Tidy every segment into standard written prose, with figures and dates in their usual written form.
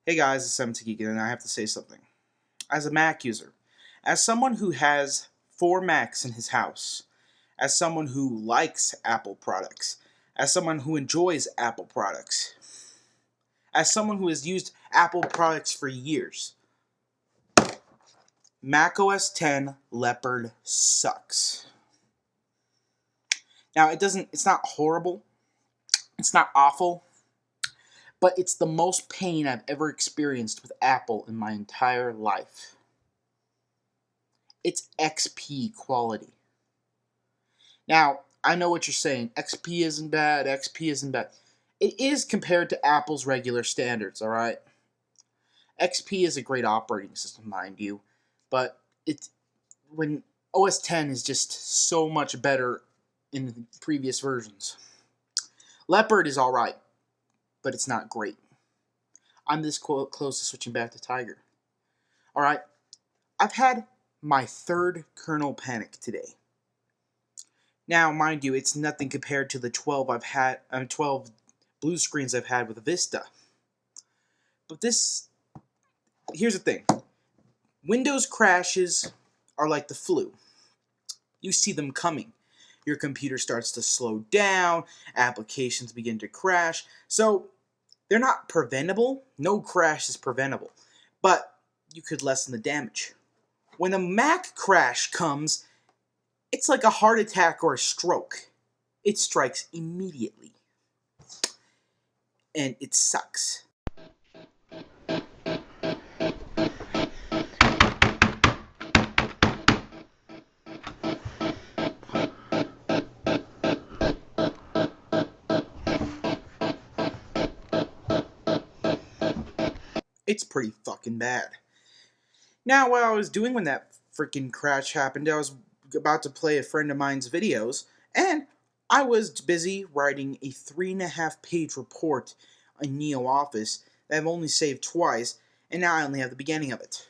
Hey guys, it's Geek, and I have to say something. As a Mac user, as someone who has 4 Macs in his house, as someone who likes Apple products, as someone who enjoys Apple products, as someone who has used Apple products for years, Mac OS X Leopard sucks. Now it's not horrible, it's not awful, but it's the most pain I've ever experienced with Apple in my entire life. It's XP quality. Now, I know what you're saying. XP isn't bad. XP isn't bad. It is compared to Apple's regular standards, all right? XP is a great operating system, mind you, but when OS X is just so much better in the previous versions. Leopard is all right, but it's not great. I'm this close to switching back to Tiger. All right, I've had my third kernel panic today. Now, mind you, it's nothing compared to the 12 blue screens I've had with Vista. But here's the thing. Windows crashes are like the flu. You see them coming. Your computer starts to slow down, applications begin to crash. So, they're not preventable. No crash is preventable. But you could lessen the damage. When a Mac crash comes, it's like a heart attack or a stroke. It strikes immediately. And it sucks. It's pretty fucking bad. Now, what I was doing when that freaking crash happened, I was about to play a friend of mine's videos, and I was busy writing a 3.5-page report in Neo Office that I've only saved twice, and now I only have the beginning of it.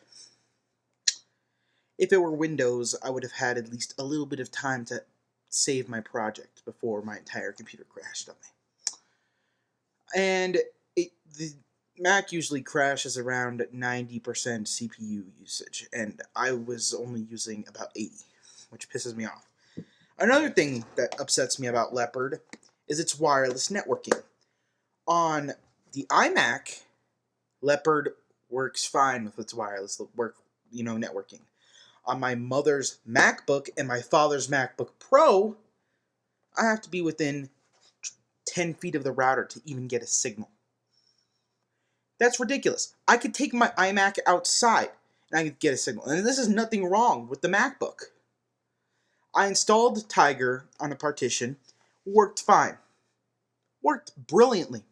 If it were Windows, I would have had at least a little bit of time to save my project before my entire computer crashed on me. And the Mac usually crashes around 90% CPU usage, and I was only using about 80, which pisses me off. Another thing that upsets me about Leopard is its wireless networking. On the iMac, Leopard works fine with its wireless networking. On my mother's MacBook and my father's MacBook Pro, I have to be within 10 feet of the router to even get a signal. That's ridiculous. I could take my iMac outside and I could get a signal. And this is nothing wrong with the MacBook. I installed Tiger on a partition. Worked fine. Worked brilliantly.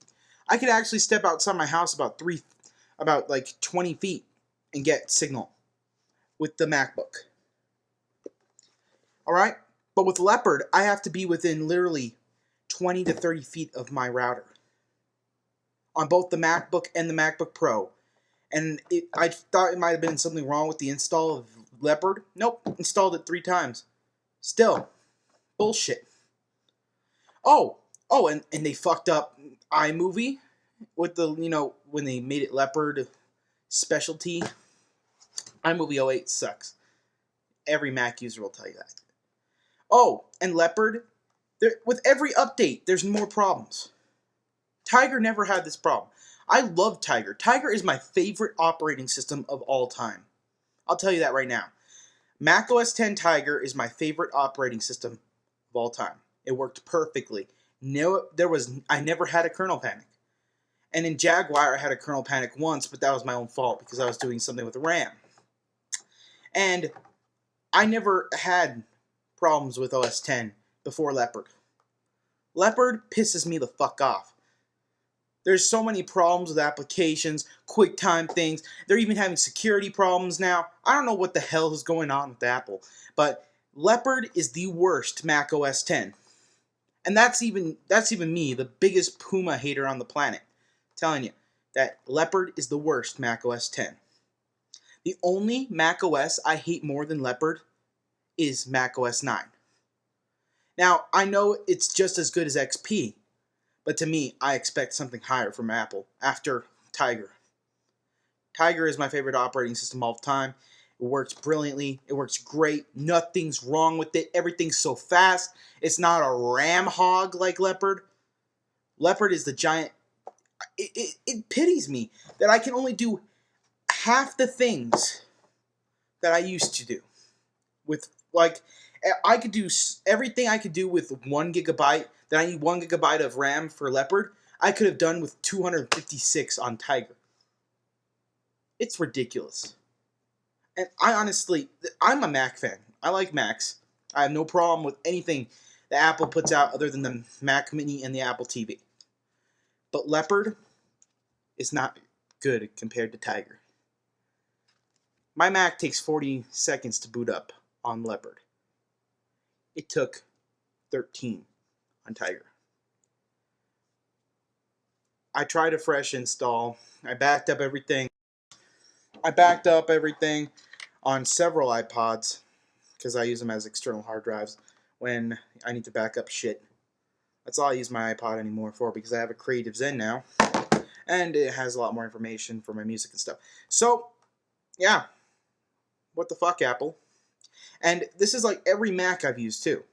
I could actually step outside my house about 20 feet and get signal with the MacBook. Alright? But with Leopard, I have to be within literally 20 to 30 feet of my router. On both the MacBook and the MacBook Pro. And I thought it might have been something wrong with the install of Leopard. Nope, installed it 3 times. Still, bullshit. Oh, and they fucked up iMovie with when they made it Leopard specialty. iMovie 08 sucks. Every Mac user will tell you that. Oh, and Leopard, with every update, there's more problems. Tiger never had this problem. I love Tiger. Tiger is my favorite operating system of all time. I'll tell you that right now. Mac OS X Tiger is my favorite operating system of all time. It worked perfectly. I never had a kernel panic. And in Jaguar, I had a kernel panic once, but that was my own fault because I was doing something with the RAM. And I never had problems with OS X before Leopard. Leopard pisses me the fuck off. There's so many problems with applications, QuickTime things. They're even having security problems now. I don't know what the hell is going on with Apple, but Leopard is the worst Mac OS X. And that's even me, the biggest Puma hater on the planet, telling you that Leopard is the worst Mac OS X. The only Mac OS I hate more than Leopard is Mac OS 9. Now, I know it's just as good as XP, but to me, I expect something higher from Apple after Tiger. Tiger is my favorite operating system all the time. It works brilliantly. It works great. Nothing's wrong with it. Everything's so fast. It's not a ram hog like Leopard. Leopard is the giant. It pities me that I can only do half the things that I used to do. With, like, I could do everything I could do with 1 GB. That I need 1 GB of RAM for Leopard. I could have done with 256 on Tiger. It's ridiculous. And I'm a Mac fan. I like Macs. I have no problem with anything that Apple puts out other than the Mac Mini and the Apple TV. But Leopard is not good compared to Tiger. My Mac takes 40 seconds to boot up on Leopard. It took 13 on Tiger. I tried a fresh install. I backed up everything. On several iPods because I use them as external hard drives when I need to back up shit. That's all I use my iPod anymore for because I have a Creative Zen now. And it has a lot more information for my music and stuff. So, yeah. What the fuck, Apple? And this is like every Mac I've used too.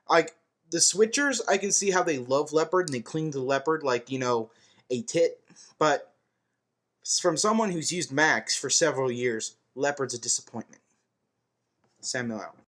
Like, the switchers, I can see how they love Leopard and they cling to Leopard like, a tit. But from someone who's used Macs for several years, Leopard's a disappointment. Samuel out.